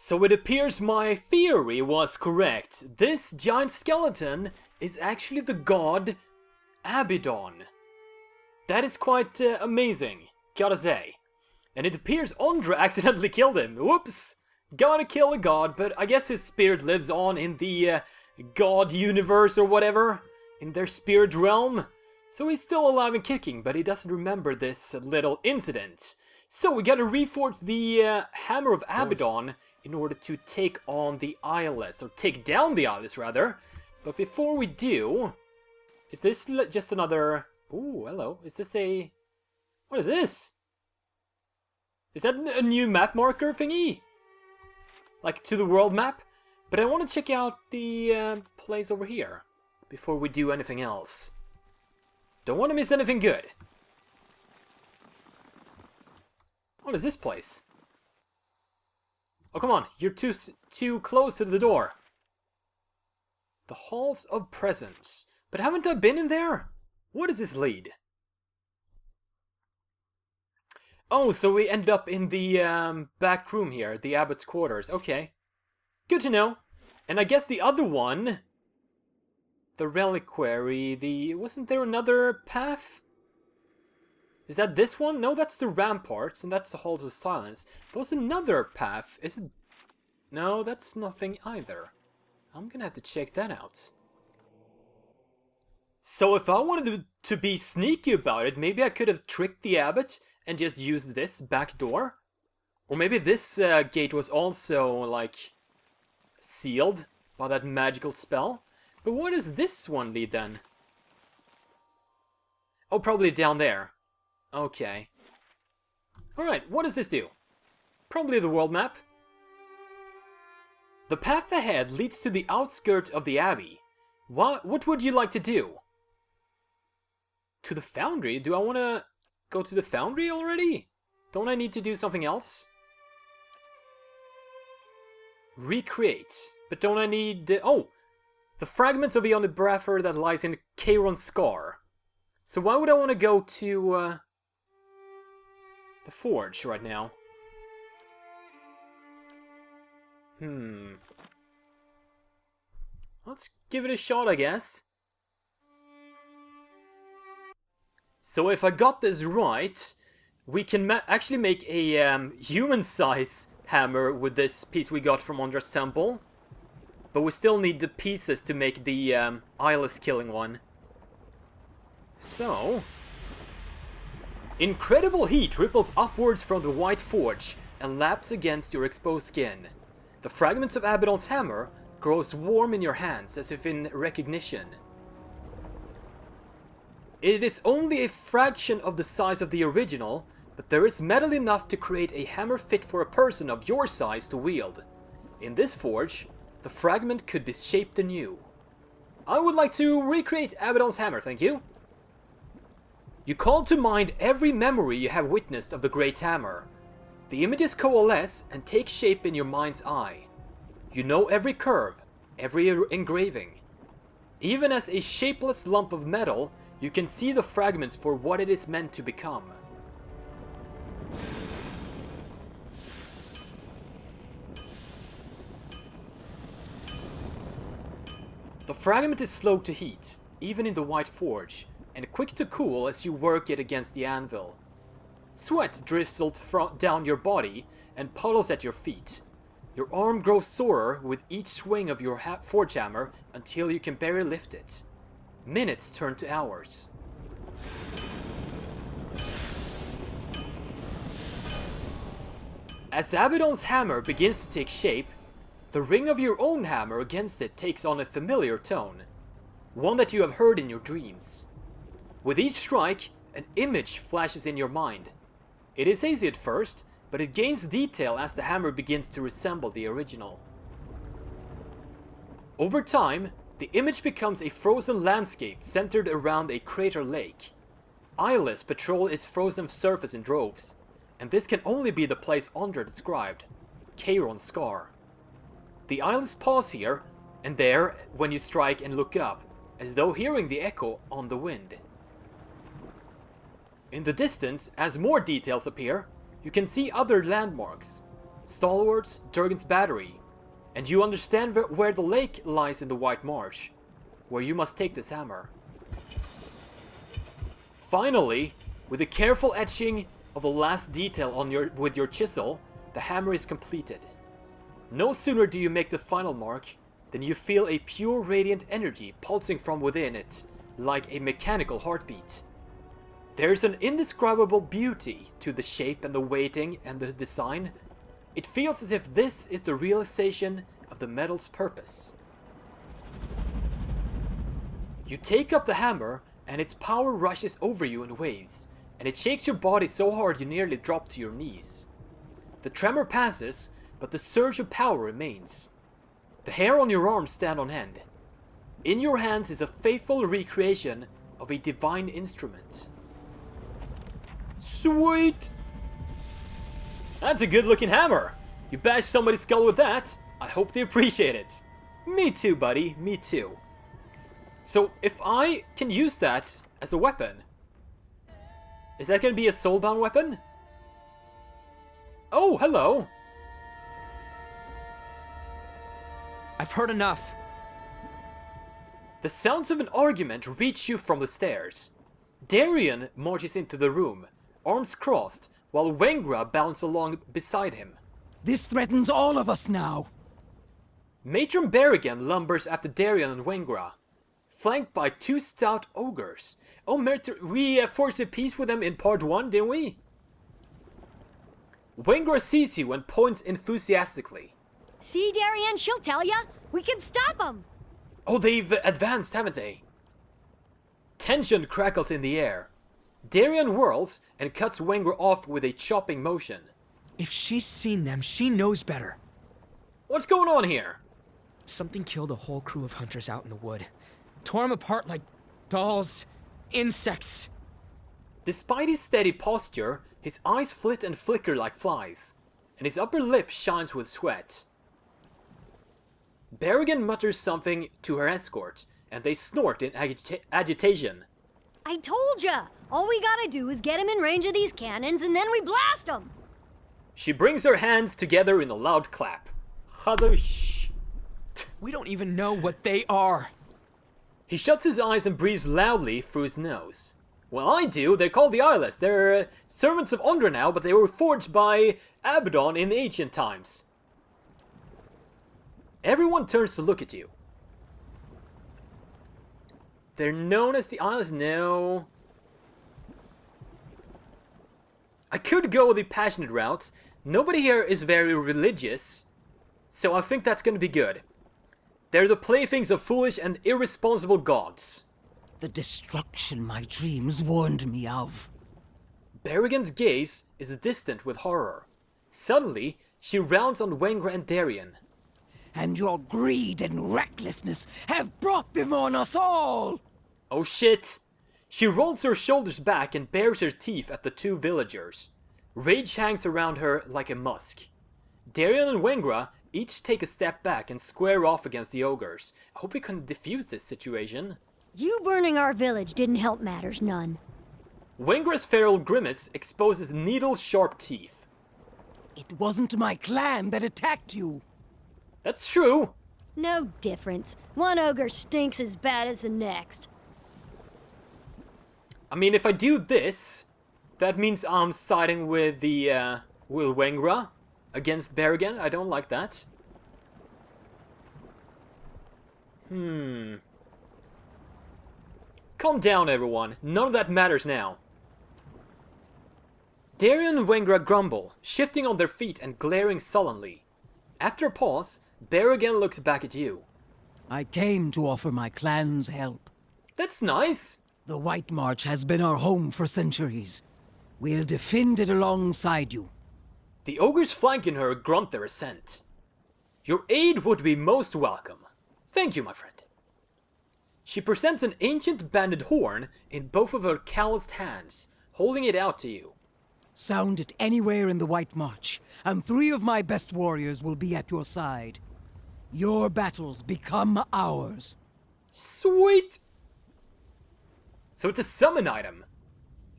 So it appears my theory was correct. This giant skeleton is actually the god Abydon. That is quite amazing, gotta say. And it appears Ondra accidentally killed him. Whoops! Gotta kill a god, but I guess his spirit lives on in the god universe or whatever. In their spirit realm. So he's still alive and kicking, but he doesn't remember this little incident. So we gotta reforge the Hammer of Abydon in order to take on the eyeless, or take down the eyeless rather. But before we do, is this just another... Ooh, hello. Is this a... What is this? Is that a new map marker thingy? Like to the world map? But I want to check out the place over here before we do anything else. Don't want to miss anything good. What is this place? Oh, come on. You're too close to the door. The Halls of Presence. But haven't I been in there? What does this lead? Oh, so we end up in the back room here. The Abbot's quarters. Okay. Good to know. And I guess the other one... The Reliquary, wasn't there another path? Is that this one? No, that's the Ramparts, and that's the Halls of Silence. There was another path. Is it... No, that's nothing either. I'm gonna have to check that out. So if I wanted to be sneaky about it, maybe I could have tricked the Abbot and just used this back door? Or maybe this gate was also, like, sealed by that magical spell? But where does this one lead then? Oh, probably down there. Okay. Alright, what does this do? Probably the world map. The path ahead leads to the outskirts of the Abbey. What would you like to do? To the Foundry? Do I want to go to the Foundry already? Don't I need to do something else? Recreate. But don't I need the... Oh! The fragment of Eon the Braffer that lies in Cheiron's Scar. So why would I want to go to the Forge right now? Let's give it a shot, I guess. So if I got this right, we can actually make a human-size hammer with this piece we got from Ondra's Temple. But we still need the pieces to make the eyeless killing one. So... Incredible heat ripples upwards from the white forge and laps against your exposed skin. The fragments of Abydon's hammer grows warm in your hands as if in recognition. It is only a fraction of the size of the original, but there is metal enough to create a hammer fit for a person of your size to wield. In this forge, the fragment could be shaped anew. I would like to recreate Abydon's hammer, thank you. You call to mind every memory you have witnessed of the great hammer. The images coalesce and take shape in your mind's eye. You know every curve, every engraving. Even as a shapeless lump of metal, you can see the fragments for what it is meant to become. The fragment is slow to heat, even in the white forge, and quick to cool as you work it against the anvil. Sweat drizzles down your body and puddles at your feet. Your arm grows sorer with each swing of your forge hammer until you can barely lift it. Minutes turn to hours. As Abydon's hammer begins to take shape, the ring of your own hammer against it takes on a familiar tone, one that you have heard in your dreams. With each strike, an image flashes in your mind. It is hazy at first, but it gains detail as the hammer begins to resemble the original. Over time, the image becomes a frozen landscape centered around a crater lake. Eyeless patrol its frozen surface in droves, and this can only be the place Ondra described, Cheiron's Scar. The eyeless pause here and there when you strike and look up, as though hearing the echo on the wind. In the distance, as more details appear, you can see other landmarks. stalwarts, Durgan's battery, and you understand where the lake lies in the White Marsh, where you must take this hammer. Finally, with the careful etching of the last detail on with your chisel, the hammer is completed. No sooner do you make the final mark than you feel a pure radiant energy pulsing from within it, like a mechanical heartbeat. There's an indescribable beauty to the shape and the weighting and the design. It feels as if this is the realization of the metal's purpose. You take up the hammer and its power rushes over you in waves, and it shakes your body so hard you nearly drop to your knees. The tremor passes, but the surge of power remains. The hair on your arms stand on end. In your hands is a faithful recreation of a divine instrument. Sweet! That's a good looking hammer! You bash somebody's skull with that, I hope they appreciate it. Me too, buddy, me too. So, if I can use that as a weapon, is that going to be a soulbound weapon? Oh, hello! I've heard enough. The sounds of an argument reach you from the stairs. Darian marches into the room, arms crossed, while Wengra bounds along beside him. This threatens all of us now. Matron Berrigan lumbers after Darian and Wengra, flanked by two stout ogres. Oh, we forged a peace with them in part 1, didn't we? Wengra sees you and points enthusiastically. See, Darian, she'll tell ya. We can stop them. Oh, they've advanced, haven't they? Tension crackles in the air. Darian whirls and cuts Wengra off with a chopping motion. If she's seen them, she knows better. What's going on here? Something killed a whole crew of hunters out in the wood. Tore them apart like dolls, insects. Despite his steady posture, his eyes flit and flicker like flies, and his upper lip shines with sweat. Berrigan mutters something to her escort, and they snort in agitation. I told ya. All we gotta do is get him in range of these cannons, and then we blast them. She brings her hands together in a loud clap. Hadosh. We don't even know what they are. He shuts his eyes and breathes loudly through his nose. Well, I do. They're called the Eyeless. They're servants of Undra now, but they were forged by Abydon in ancient times. Everyone turns to look at you. They're known as the Eyeless? No. I could go the passionate route. Nobody here is very religious, so I think that's going to be good. They're the playthings of foolish and irresponsible gods. The destruction my dreams warned me of. Berrigan's gaze is distant with horror. Suddenly, she rounds on Wengra and Darian. And your greed and recklessness have brought them on us all! Oh shit! She rolls her shoulders back and bares her teeth at the two villagers. Rage hangs around her like a musk. Darian and Wengra each take a step back and square off against the ogres. I hope we can defuse this situation. You burning our village didn't help matters none. Wengra's feral grimace exposes needle-sharp teeth. It wasn't my clan that attacked you. That's true. No difference. One ogre stinks as bad as the next. I mean, if I do this, that means I'm siding with the, with Wengra against Berrigan. I don't like that. Calm down, everyone. None of that matters now. Darian and Wengra grumble, shifting on their feet and glaring sullenly. After a pause, Berrigan looks back at you. I came to offer my clan's help. That's nice. The White March has been our home for centuries. We'll defend it alongside you. The ogres flanking her grunt their assent. Your aid would be most welcome. Thank you, my friend. She presents an ancient banded horn in both of her calloused hands, holding it out to you. Sound it anywhere in the White March, and 3 of my best warriors will be at your side. Your battles become ours. Sweet! So it's a summon item.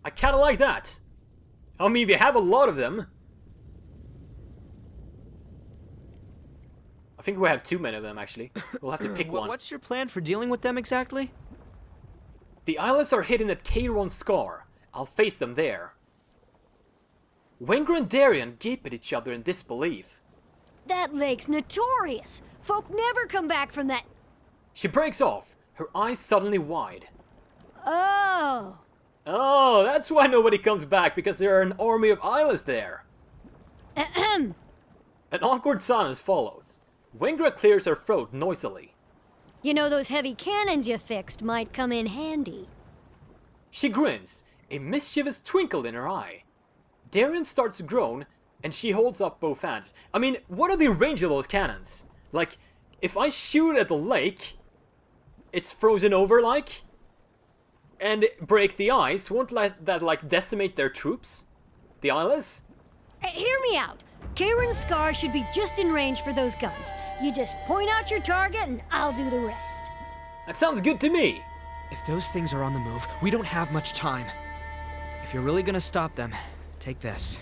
I kinda like that. I mean, if you have a lot of them. I think we have too many of them, actually. We'll have to pick one. What's your plan for dealing with them exactly? The Isles are hidden at Cheiron's Scar. I'll face them there. Wenger and Darien gape at each other in disbelief. That lake's notorious. Folk never come back from that. She breaks off, her eyes suddenly wide. Oh. Oh, that's why nobody comes back, because there are an army of Isles there. Ahem. An awkward silence follows. Wengra clears her throat noisily. You know, those heavy cannons you fixed might come in handy. She grins, a mischievous twinkle in her eye. Darien starts to groan, and she holds up both hands. I mean, what are the range of those cannons? Like, if I shoot at the lake, it's frozen over, like, and break the ice, won't let that, like, decimate their troops? The Isles? Hear me out. Cheiron's Scar should be just in range for those guns. You just point out your target and I'll do the rest. That sounds good to me. If those things are on the move, we don't have much time. If you're really gonna stop them, take this.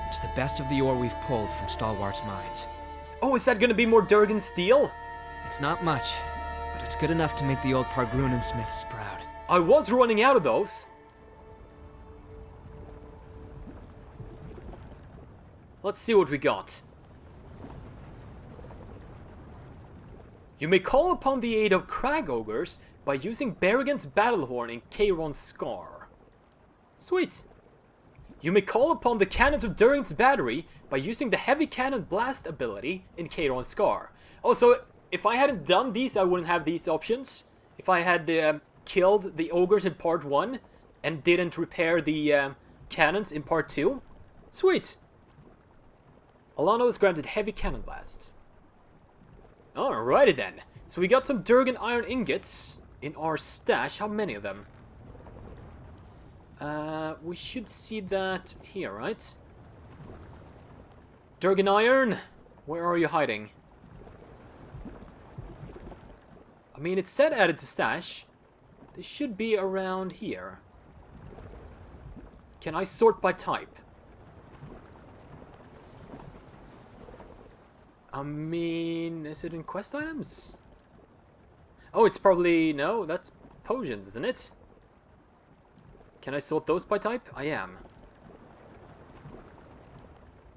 It's the best of the ore we've pulled from Stalwart's mines. Oh, is that gonna be more Durgan steel? It's not much, but it's good enough to make the old Pargrunen smiths proud. I was running out of those. Let's see what we got. You may call upon the aid of crag ogres by using Berrigan's Battlehorn in Cheiron's Scar. Sweet. You may call upon the cannons of Durgan's Battery by using the Heavy Cannon Blast ability in Cheiron's Scar. Also, if I hadn't done these, I wouldn't have these options. If I had killed the ogres in part 1 and didn't repair the cannons in part 2. Sweet. Alana was granted Heavy Cannon Blasts. Alrighty then. So we got some Durgan iron ingots in our stash. How many of them? We should see that here, right? Durgan iron, where are you hiding? I mean, it said added to stash. They should be around here. Can I sort by type? I mean, is it in quest items? Oh, it's probably... No, that's potions, isn't it? Can I sort those by type? I am.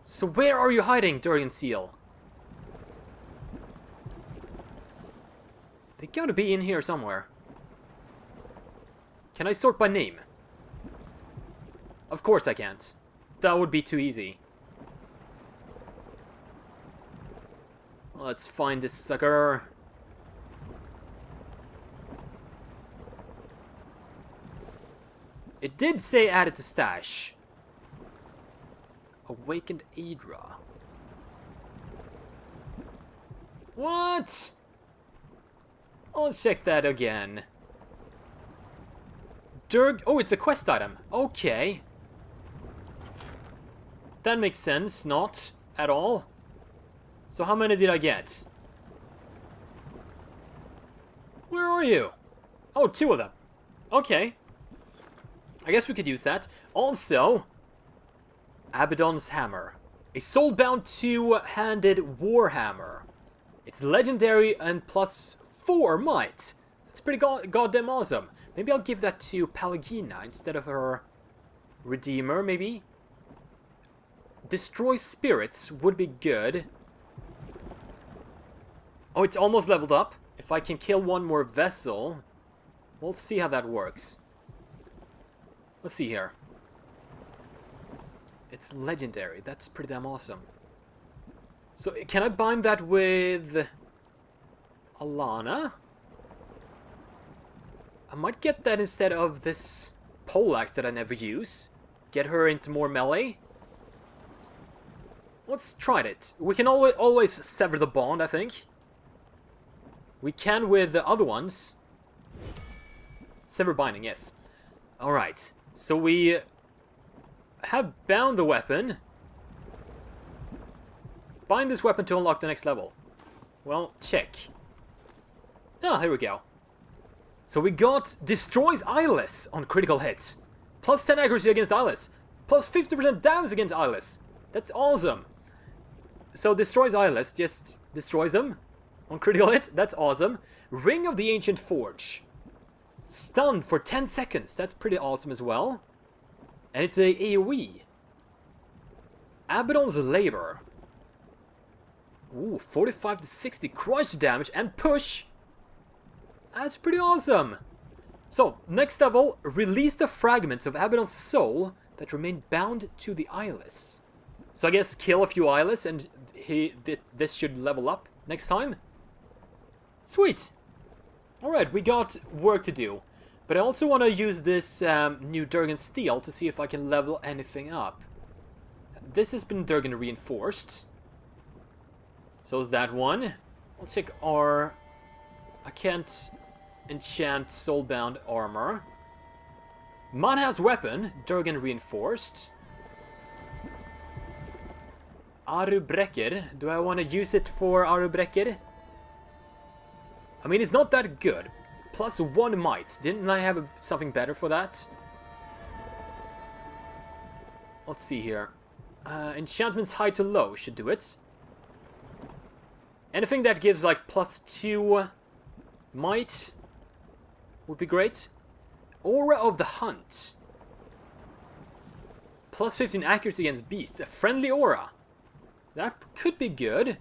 So where are you hiding, Durgan Seal? They gotta be in here somewhere. Can I sort by name? Of course I can't. That would be too easy. Let's find this sucker. It did say added to stash. Awakened Eora. What? Let's check that again. Oh, it's a quest item. Okay. That makes sense. Not at all. So how many did I get? Where are you? Oh, 2 of them. Okay. I guess we could use that. Also, Abydon's Hammer. A soul-bound 2-handed warhammer. It's legendary and +4 might. That's pretty goddamn awesome. Maybe I'll give that to Palagina instead of her Redeemer, maybe? Destroy spirits would be good. Oh, it's almost leveled up. If I can kill one more vessel, we'll see how that works. Let's see here. It's legendary. That's pretty damn awesome. So, can I bind that with Alana? I might get that instead of this poleaxe that I never use. Get her into more melee. Let's try it. We can always sever the bond, I think. We can with the other ones. Sever binding, yes. Alright. So we have bound the weapon. Bind this weapon to unlock the next level. Well, check. Ah, here we go. So we got destroys eyeless on critical hits. Plus 10 accuracy against eyeless. Plus 50% damage against eyeless. That's awesome. So destroys eyeless, just destroys them on critical hit. That's awesome. Ring of the Ancient Forge. Stunned for 10 seconds. That's pretty awesome as well. And it's a AoE. Abydon's Labor. Ooh, 45 to 60 crush damage and push. That's pretty awesome. So, next level, release the fragments of Abydon's soul that remain bound to the eyeless. So I guess kill a few eyeless and this should level up next time. Sweet. Alright, we got work to do. But I also want to use this new Durgan Steel to see if I can level anything up. This has been Durgan reinforced. So is that one. I'll check our... I can't enchant soulbound armor. Manha's weapon, Durgan reinforced. Arubrekker. Do I want to use it for Arubrekker? I mean, it's not that good. Plus 1 might. Didn't I have something better for that? Let's see here. Enchantments high to low should do it. Anything that gives like plus 2 might would be great. Aura of the Hunt. Plus 15 accuracy against beasts. A friendly aura. That could be good.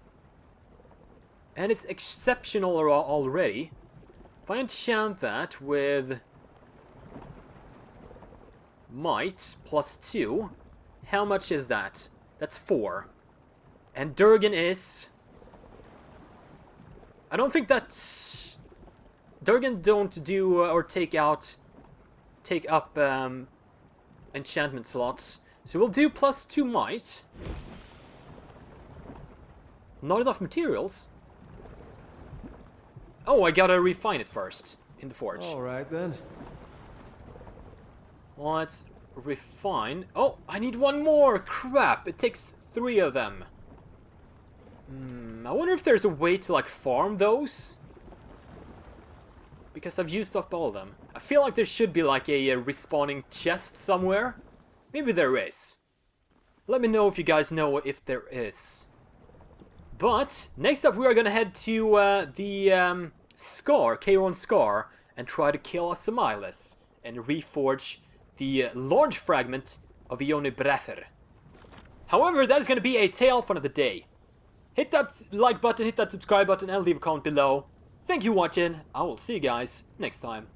And it's exceptional aura already. If I enchant that with might plus 2, how much is that? That's 4. And Durgan is... I don't think that's... Durgan don't do or take up enchantment slots. So we'll do plus 2 might. Not enough materials. Oh, I gotta refine it first in the forge. Alright then. Let's refine. Oh, I need 1 more! Crap! It takes 3 of them. I wonder if there's a way to like farm those. Because I've used up all of them. I feel like there should be like a respawning chest somewhere. Maybe there is. Let me know if you guys know if there is. But next up we are gonna head to the Scar, Kayron Scar, and try to kill a Semilus and reforge the large fragment of Ione Brether. However, that is gonna be a tale for another day. Hit that like button, hit that subscribe button, and leave a comment below. Thank you for watching. I will see you guys next time.